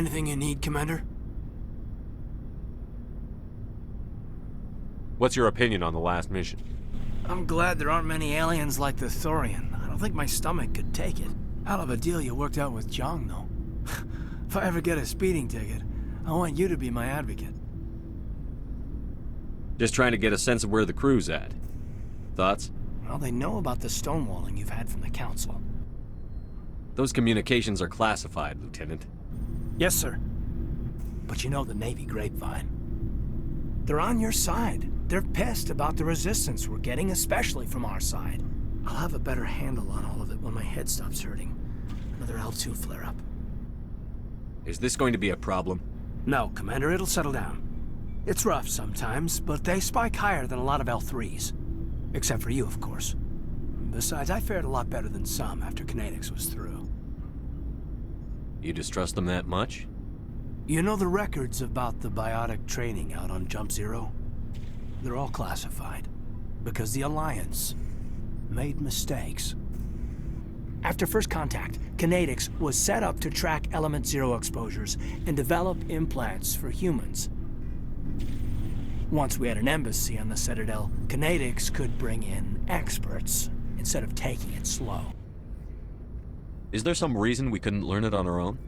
Anything you need, Commander? What's your opinion on the last mission? I'm glad there aren't many aliens like the Thorian. I don't think my stomach could take it. Hell of a deal you worked out with Jong, though. If I ever get a speeding ticket, I want you to be my advocate. Just trying to get a sense of where the crew's at. Thoughts? Well, they know about the stonewalling you've had from the Council. Those communications are classified, Lieutenant. Yes, sir. But you know the Navy grapevine. They're on your side. They're pissed about the resistance we're getting, especially from our side. I'll have a better handle on all of it when my head stops hurting. Another L2 flare-up. Is this going to be a problem? No, Commander, it'll settle down. It's rough sometimes, but they spike higher than a lot of L3s. Except for you, of course. Besides, I fared a lot better than some after Kinetics was through. You distrust them that much? You know the records about the biotic training out on Jump Zero? They're all classified. Because the Alliance made mistakes. After first contact, Kinetics was set up to track Element Zero exposures and develop implants for humans. Once we had an embassy on the Citadel, Kinetics could bring in experts instead of taking it slow. Is there some reason we couldn't learn it on our own?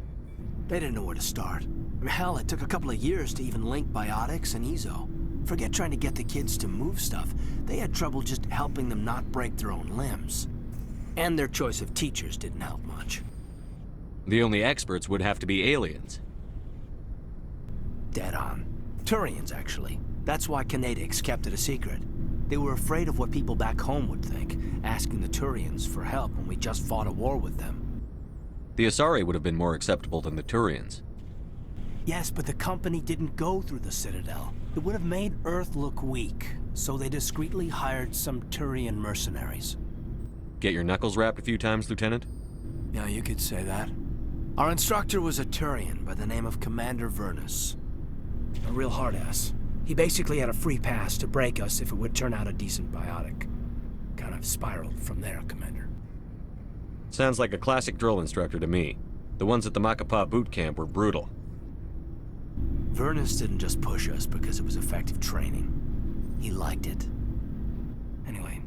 They didn't know where to start. I mean, hell, it took a couple of years to even link biotics and EZO. Forget trying to get the kids to move stuff. They had trouble just helping them not break their own limbs. And their choice of teachers didn't help much. The only experts would have to be aliens. Dead on. Turians, actually. That's why Kinetics kept it a secret. They were afraid of what people back home would think, asking the Turians for help when we just fought a war with them. The Asari would have been more acceptable than the Turians. Yes, but the company didn't go through the Citadel. It would have made Earth look weak, so they discreetly hired some Turian mercenaries. Get your knuckles rapped a few times, Lieutenant? Yeah, you could say that. Our instructor was a Turian by the name of Commander Vernus. A real hard-ass. He basically had a free pass to break us if it would turn out a decent biotic. Kind of spiraled from there, Commander. Sounds like a classic drill instructor to me. The ones at the Macapa boot camp were brutal. Vernus didn't just push us because it was effective training. He liked it. Anyway,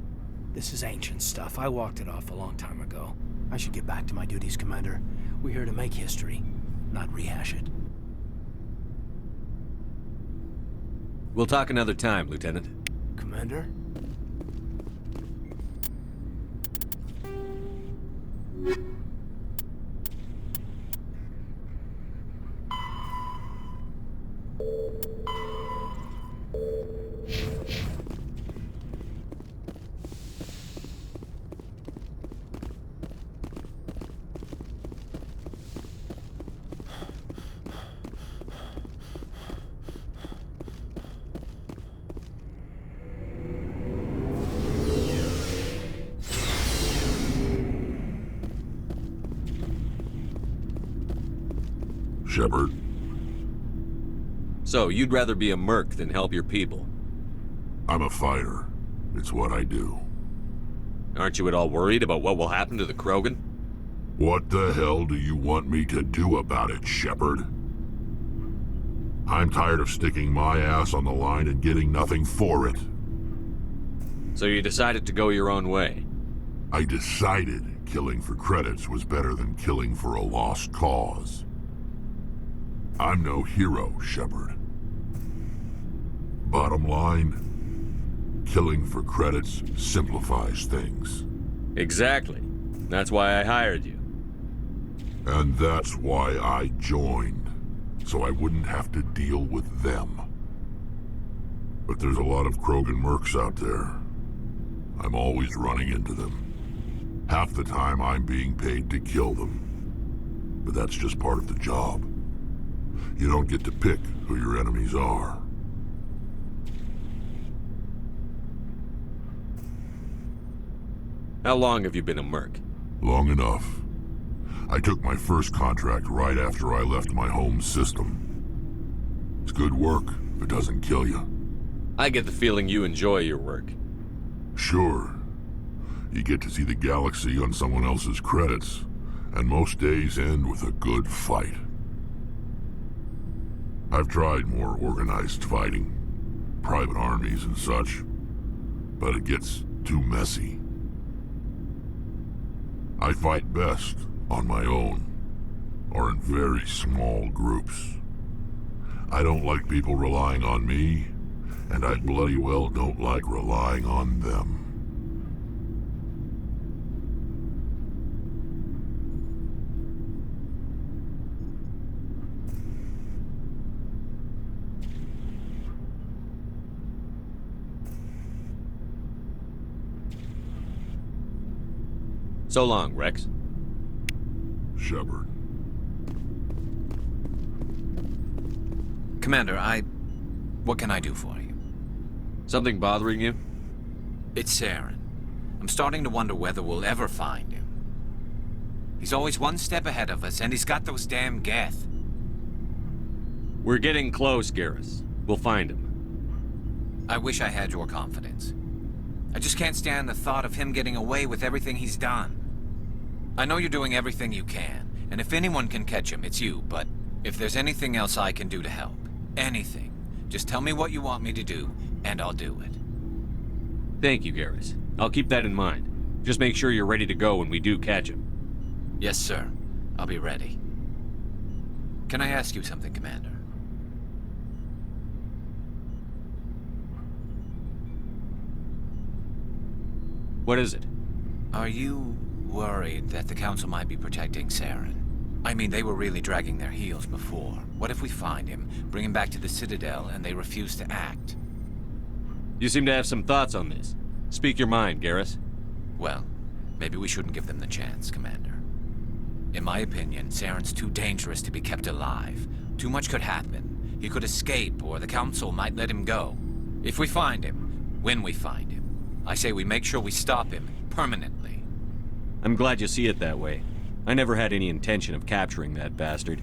this is ancient stuff. I walked it off a long time ago. I should get back to my duties, Commander. We're here to make history, not rehash it. We'll talk another time, Lieutenant. Commander? Shepard. So, you'd rather be a merc than help your people? I'm a fighter. It's what I do. Aren't you at all worried about what will happen to the Krogan? What the hell do you want me to do about it, Shepard? I'm tired of sticking my ass on the line and getting nothing for it. So you decided to go your own way? I decided killing for credits was better than killing for a lost cause. I'm no hero, Shepard. Bottom line, killing for credits simplifies things. Exactly. That's why I hired you. And that's why I joined, so I wouldn't have to deal with them. But there's a lot of Krogan mercs out there. I'm always running into them. Half the time I'm being paid to kill them. But that's just part of the job. You don't get to pick who your enemies are. How long have you been a merc? Long enough. I took my first contract right after I left my home system. It's good work if it doesn't kill you. I get the feeling you enjoy your work. Sure. You get to see the galaxy on someone else's credits, and most days end with a good fight. I've tried more organized fighting, private armies and such, but it gets too messy. I fight best on my own, or in very small groups. I don't like people relying on me, and I bloody well don't like relying on them. So long, Rex. Shepard. Commander, what can I do for you? Something bothering you? It's Saren. I'm starting to wonder whether we'll ever find him. He's always one step ahead of us, and he's got those damn Geth. We're getting close, Garrus. We'll find him. I wish I had your confidence. I just can't stand the thought of him getting away with everything he's done. I know you're doing everything you can, and if anyone can catch him, it's you, but if there's anything else I can do to help, anything, just tell me what you want me to do, and I'll do it. Thank you, Garrus. I'll keep that in mind. Just make sure you're ready to go when we do catch him. Yes, sir. I'll be ready. Can I ask you something, Commander? What is it? Are you worried that the Council might be protecting Saren? I mean, they were really dragging their heels before. What if we find him, bring him back to the Citadel, and they refuse to act? You seem to have some thoughts on this. Speak your mind, Garrus. Well, maybe we shouldn't give them the chance, Commander. In my opinion, Saren's too dangerous to be kept alive. Too much could happen. He could escape, or the Council might let him go. If we find him, when we find him, I say we make sure we stop him, permanently. I'm glad you see it that way. I never had any intention of capturing that bastard.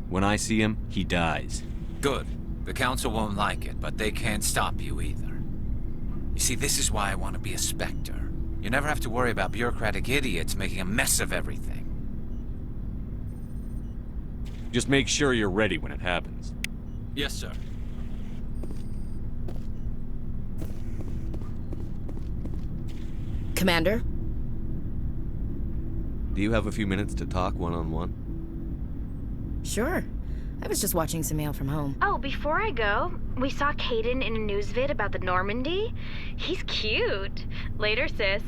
When I see him, he dies. Good. The Council won't like it, but they can't stop you either. You see, this is why I want to be a Spectre. You never have to worry about bureaucratic idiots making a mess of everything. Just make sure you're ready when it happens. Yes, sir. Commander? Do you have a few minutes to talk one-on-one? Sure. I was just watching some mail from home. Oh, before I go, we saw Caden in a news vid about the Normandy. He's cute. Later, sis.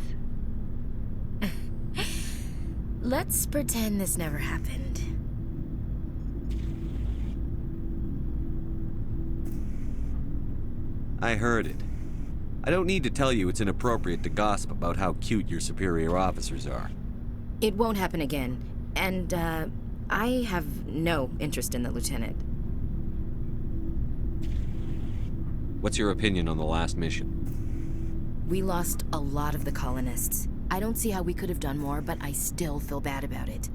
Let's pretend this never happened. I heard it. I don't need to tell you it's inappropriate to gossip about how cute your superior officers are. It won't happen again. And, I have no interest in the lieutenant. What's your opinion on the last mission? We lost a lot of the colonists. I don't see how we could have done more, but I still feel bad about it.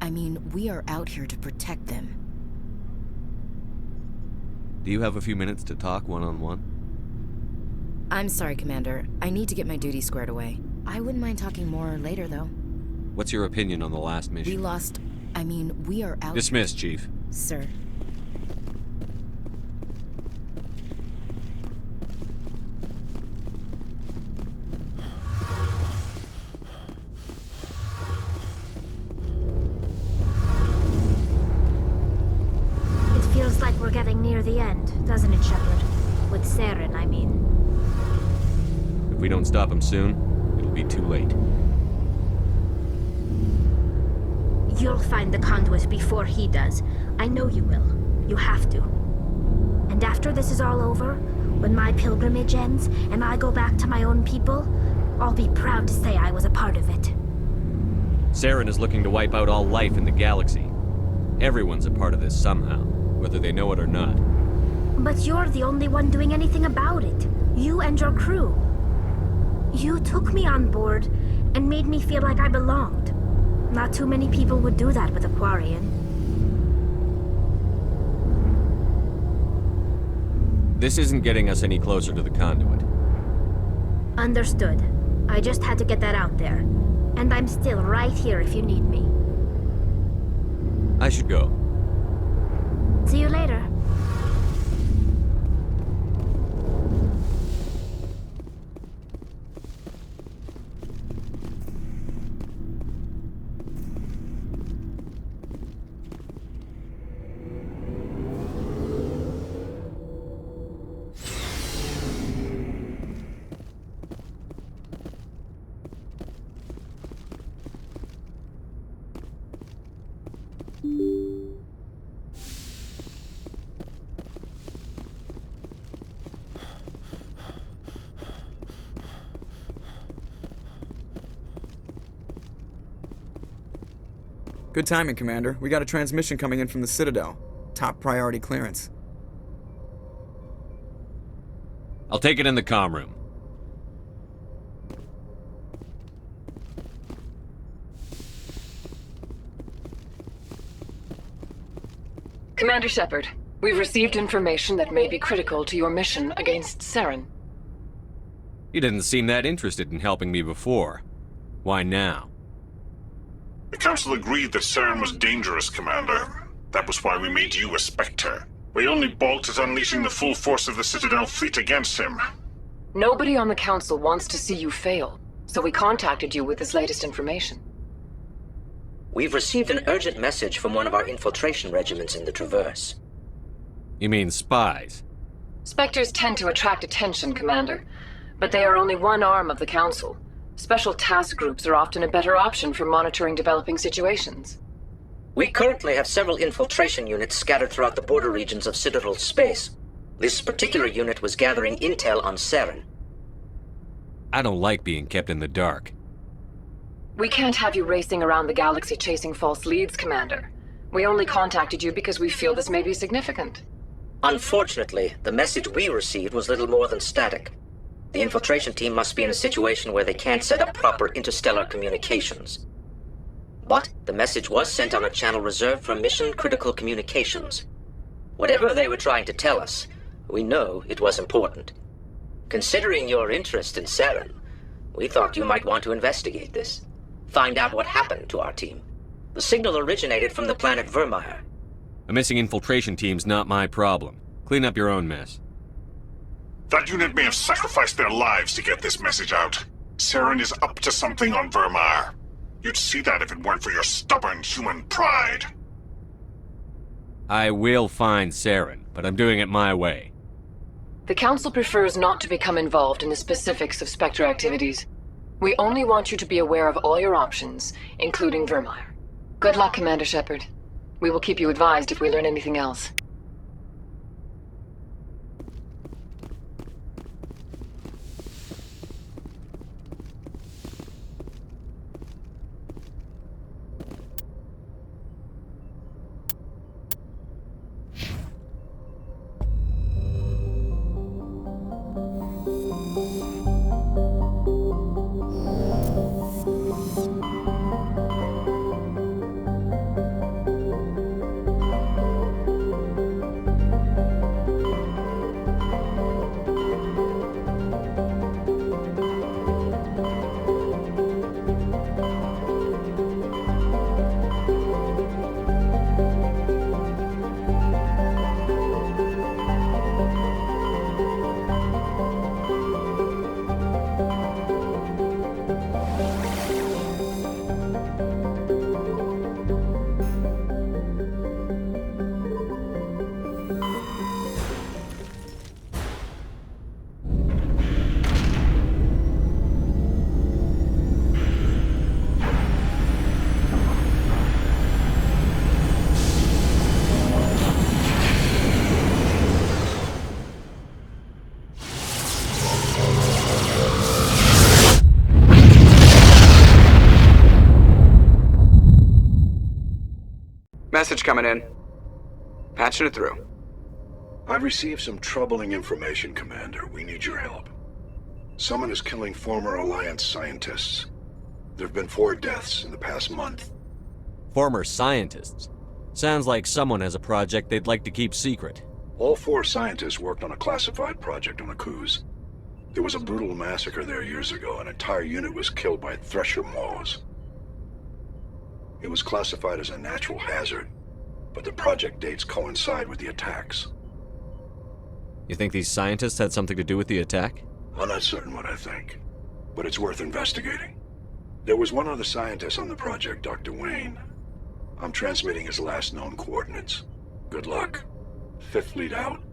I mean, we are out here to protect them. Do you have a few minutes to talk one-on-one? I'm sorry, Commander. I need to get my duty squared away. I wouldn't mind talking more later, though. What's your opinion on the last mission? We are out... Dismissed, Chief. Sir. It feels like we're getting near the end, doesn't it, Shepard? With Saren, I mean. If we don't stop him soon, it'll be too late. You'll find the conduit before he does. I know you will. You have to. And after this is all over, when my pilgrimage ends and I go back to my own people, I'll be proud to say I was a part of it. Saren is looking to wipe out all life in the galaxy. Everyone's a part of this somehow, whether they know it or not. But you're the only one doing anything about it. You and your crew. You took me on board and made me feel like I belonged. Not too many people would do that with a Quarian. This isn't getting us any closer to the conduit. Understood. I just had to get that out there. And I'm still right here if you need me. I should go. See you later. Good timing, Commander. We got a transmission coming in from the Citadel. Top priority clearance. I'll take it in the comm room. Commander Shepard, we've received information that may be critical to your mission against Saren. You didn't seem that interested in helping me before. Why now? The Council agreed that Saren was dangerous, Commander. That was why we made you a Spectre. We only balked at unleashing the full force of the Citadel fleet against him. Nobody on the Council wants to see you fail, so we contacted you with this latest information. We've received an urgent message from one of our infiltration regiments in the Traverse. You mean spies? Spectres tend to attract attention, Commander, but they are only one arm of the Council. Special task groups are often a better option for monitoring developing situations. We currently have several infiltration units scattered throughout the border regions of Citadel space. This particular unit was gathering intel on Saren. I don't like being kept in the dark. We can't have you racing around the galaxy chasing false leads, Commander. We only contacted you because we feel this may be significant. Unfortunately, the message we received was little more than static. The infiltration team must be in a situation where they can't set up proper interstellar communications. But the message was sent on a channel reserved for mission-critical communications. Whatever they were trying to tell us, we know it was important. Considering your interest in Saren, we thought you might want to investigate this. Find out what happened to our team. The signal originated from the planet Vermeer. A missing infiltration team's not my problem. Clean up your own mess. That unit may have sacrificed their lives to get this message out. Saren is up to something on Vermeer. You'd see that if it weren't for your stubborn human pride. I will find Saren, but I'm doing it my way. The Council prefers not to become involved in the specifics of Spectre activities. We only want you to be aware of all your options, including Vermeer. Good luck, Commander Shepard. We will keep you advised if we learn anything else. Message coming in. Patching it through. I've received some troubling information, Commander. We need your help. Someone is killing former Alliance scientists. There have been 4 deaths in the past month. Former scientists? Sounds like someone has a project they'd like to keep secret. All 4 scientists worked on a classified project on Akuz. There was a brutal massacre there years ago. An entire unit was killed by Thresher Maws. It was classified as a natural hazard, but the project dates coincide with the attacks. You think these scientists had something to do with the attack? I'm not certain what I think, but it's worth investigating. There was one other scientist on the project, Dr. Wayne. I'm transmitting his last known coordinates. Good luck. 5th Fleet out.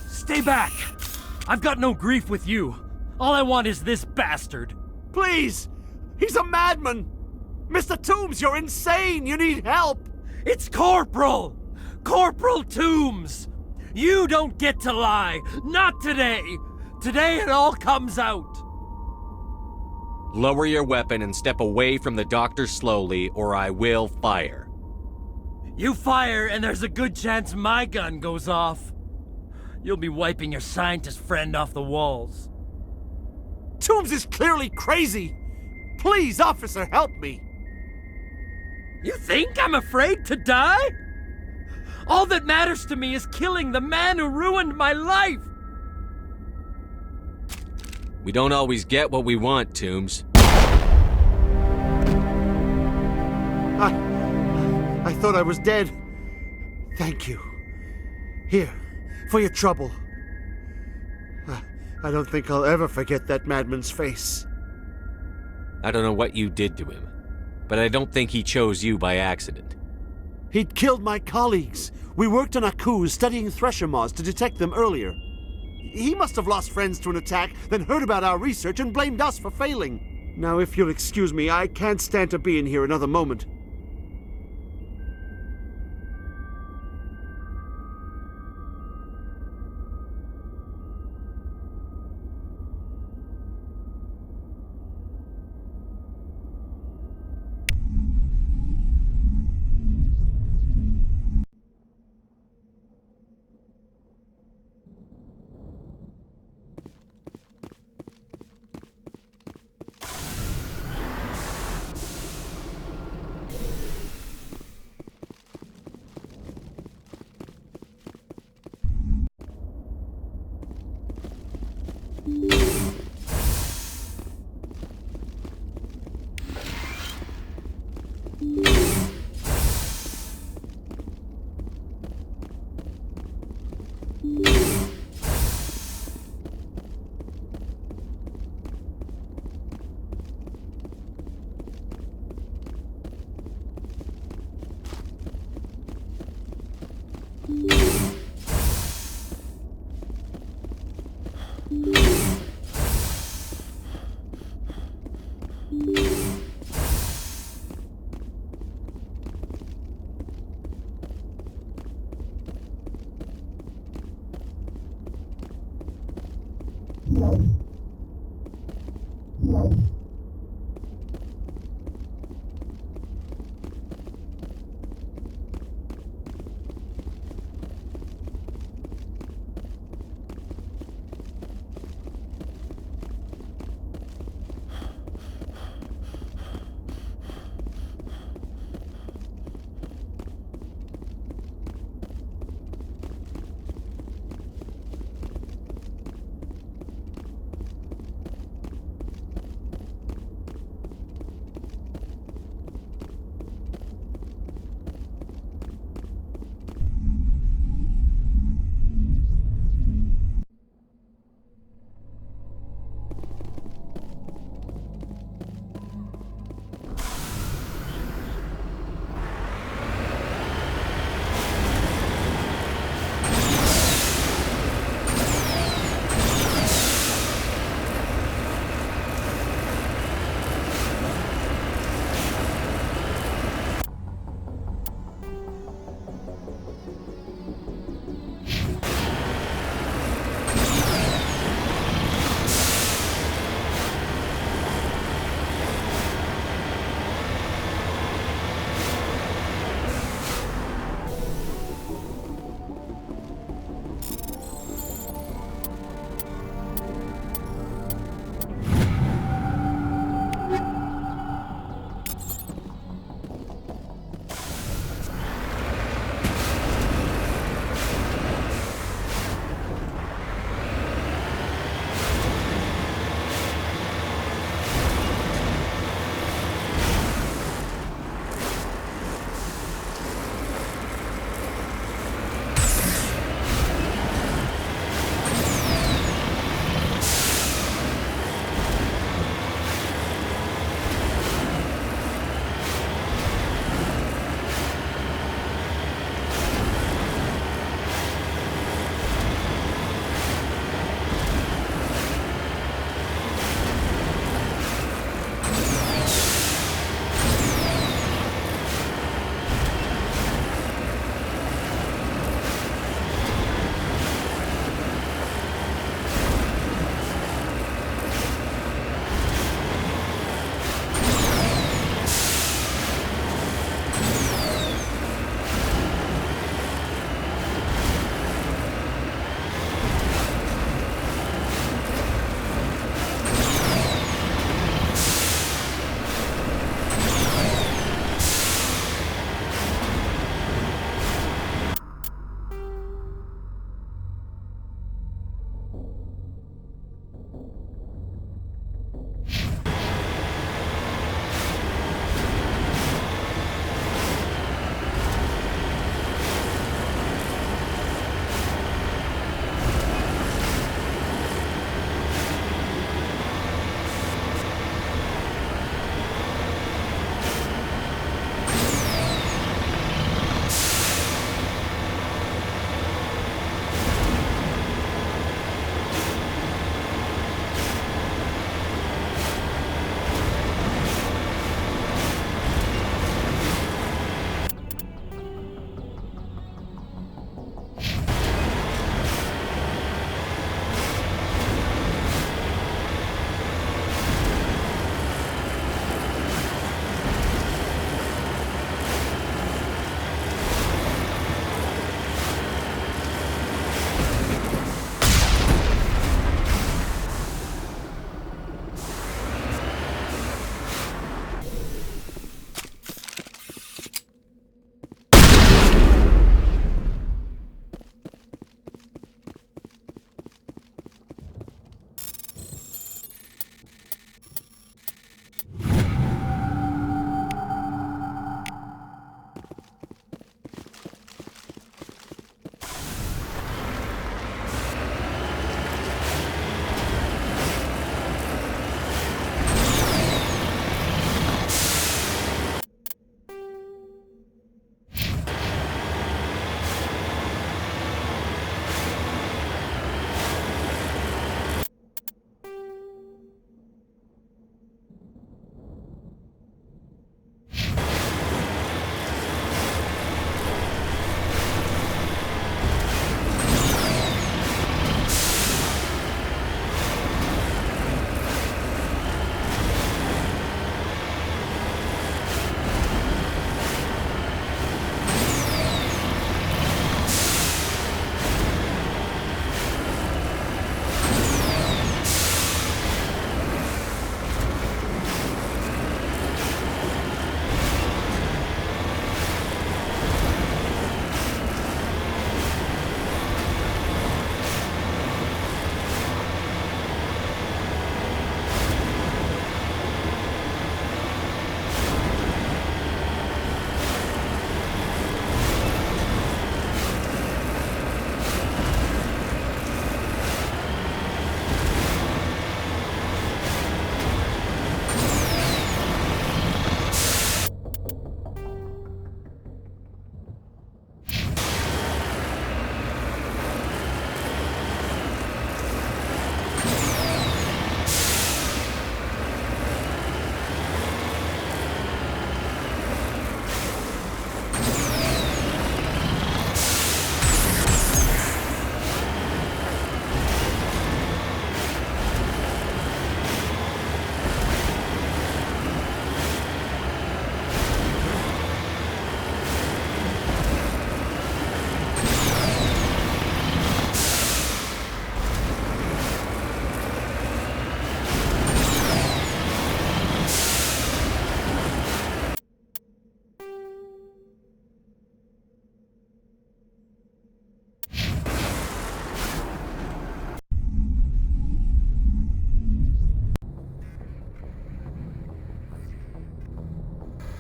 Stay back! I've got no grief with you. All I want is this bastard. Please! He's a madman! Mr. Toombs, you're insane! You need help! It's Corporal! Corporal Toombs! You don't get to lie! Not today! Today it all comes out! Lower your weapon and step away from the doctor slowly, or I will fire. You fire, and there's a good chance my gun goes off. You'll be wiping your scientist friend off the walls. Toombs is clearly crazy! Please, officer, help me! You think I'm afraid to die? All that matters to me is killing the man who ruined my life! We don't always get what we want, Toombs. I thought I was dead. Thank you. Here, for your trouble. I don't think I'll ever forget that madman's face. I don't know what you did to him, but I don't think he chose you by accident. He'd killed my colleagues. We worked on Akuz, studying Thresher Maws to detect them earlier. He must have lost friends to an attack, then heard about our research and blamed us for failing. Now, if you'll excuse me, I can't stand to be in here another moment.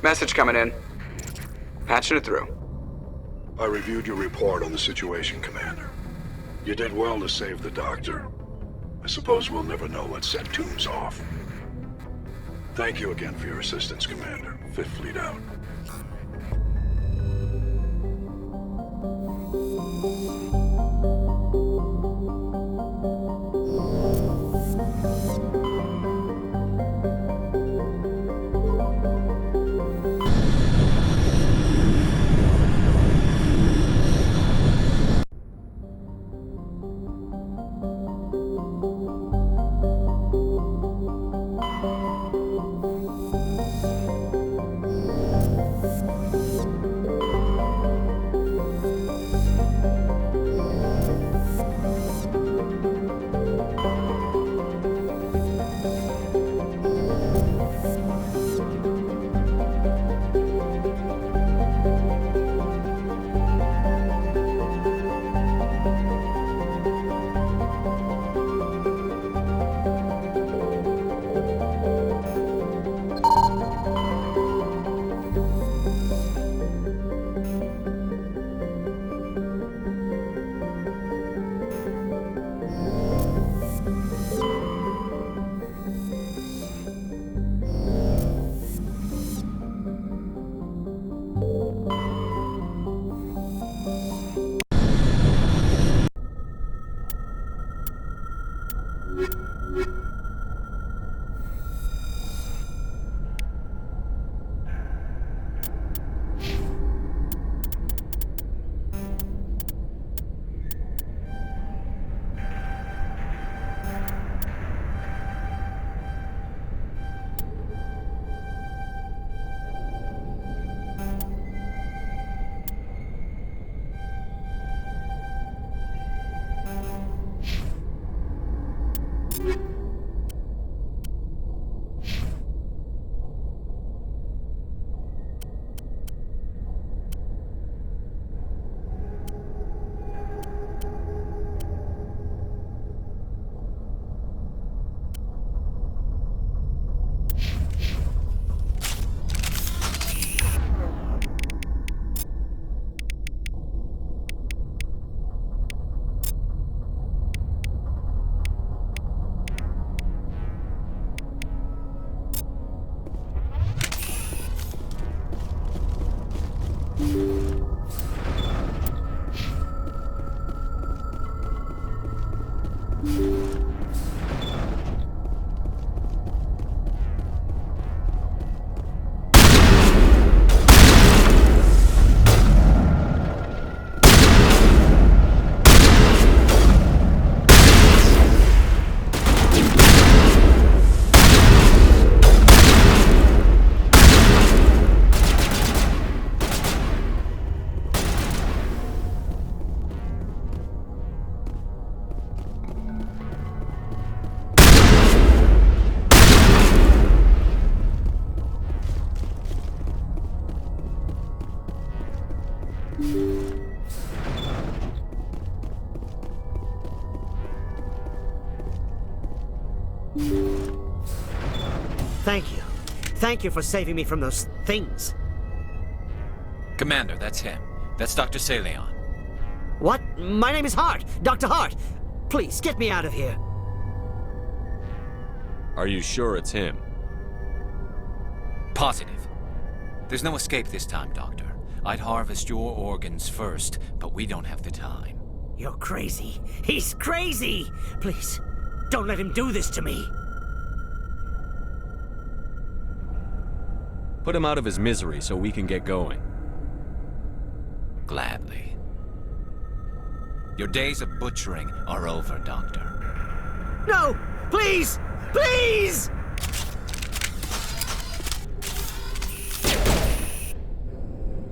Message coming in. Patching it through. I reviewed your report on the situation, Commander. You did well to save the doctor. I suppose we'll never know what set Toombs off. Thank you again for your assistance, Commander. Fifth Fleet out. Thank you. Thank you for saving me from those things. Commander, that's him. That's Dr. Saleon. What? My name is Hart. Dr. Hart. Please, get me out of here. Are you sure it's him? Positive. There's no escape this time, Doctor. I'd harvest your organs first, but we don't have the time. You're crazy. He's crazy! Please, don't let him do this to me. Put him out of his misery so we can get going. Gladly. Your days of butchering are over, Doctor. No! Please! Please!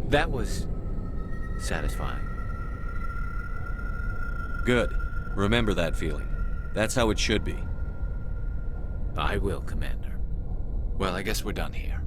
That was satisfying. Good. Remember that feeling. That's how it should be. I will, Commander. Well, I guess we're done here.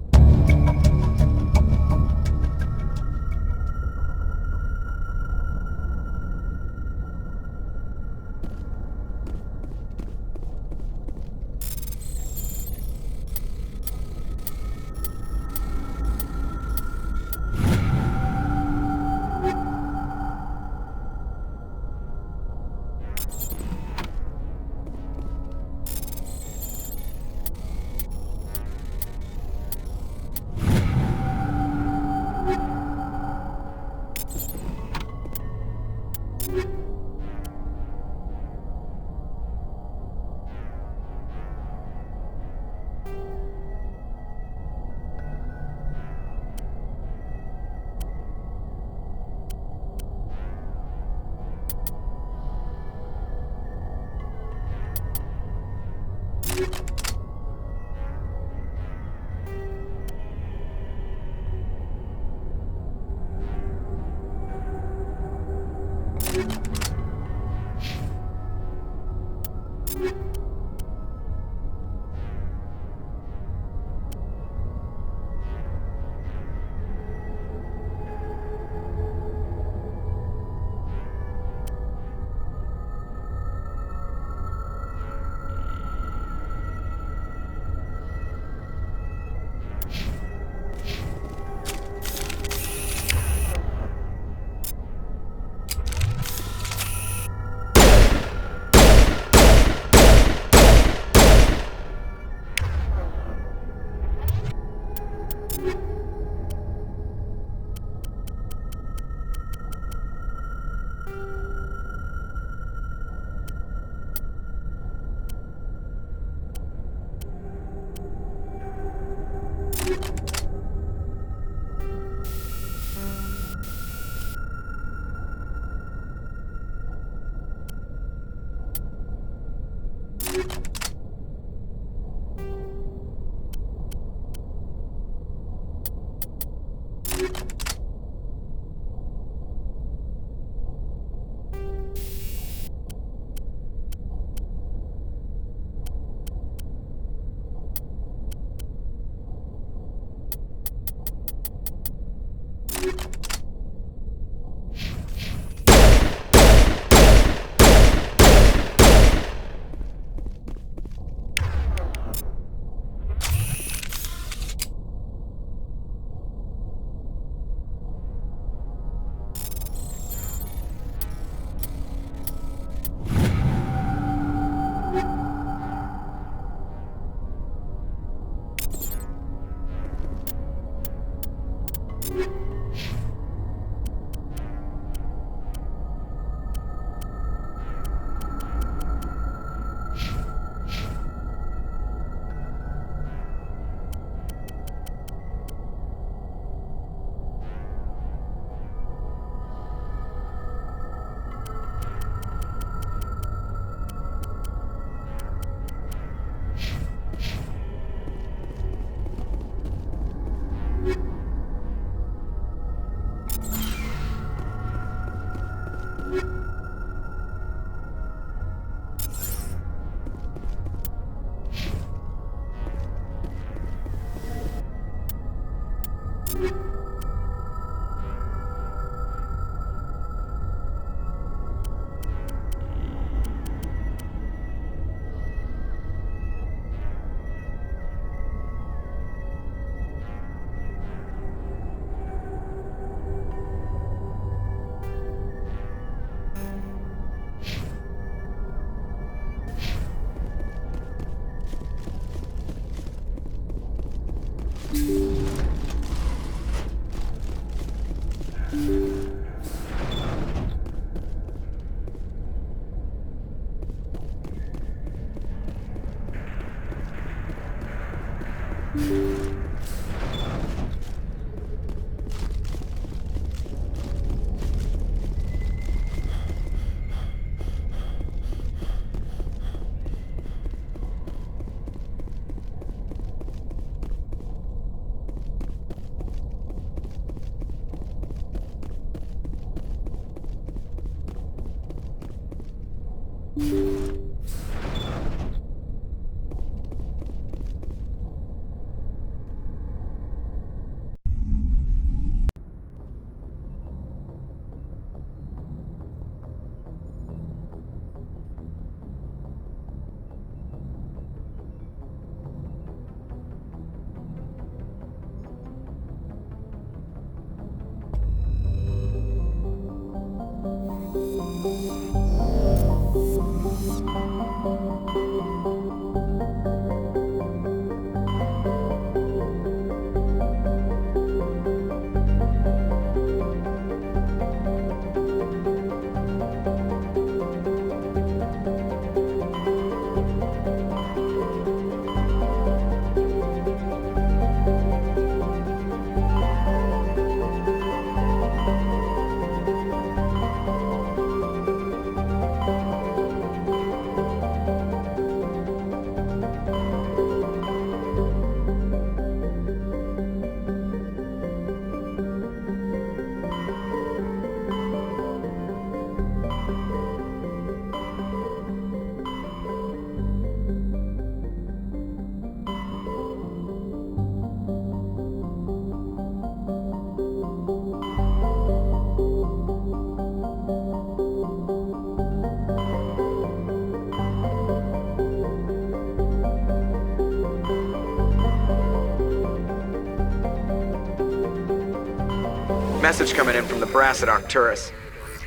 Message coming in from the brass at Arcturus.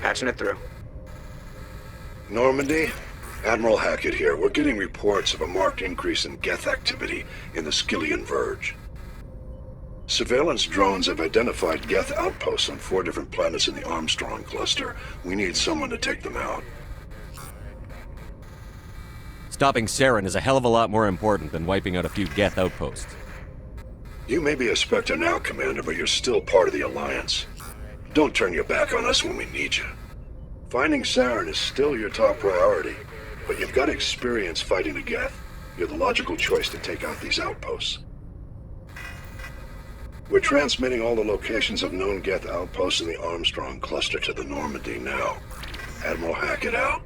Patching it through. Normandy? Admiral Hackett here. We're getting reports of a marked increase in Geth activity in the Skyllian Verge. Surveillance drones have identified Geth outposts on 4 different planets in the Armstrong cluster. We need someone to take them out. Stopping Saren is a hell of a lot more important than wiping out a few Geth outposts. You may be a Spectre now, Commander, but you're still part of the Alliance. Don't turn your back on us when we need you. Finding Saren is still your top priority, but you've got experience fighting the Geth. You're the logical choice to take out these outposts. We're transmitting all the locations of known Geth outposts in the Armstrong cluster to the Normandy now. Admiral Hackett out.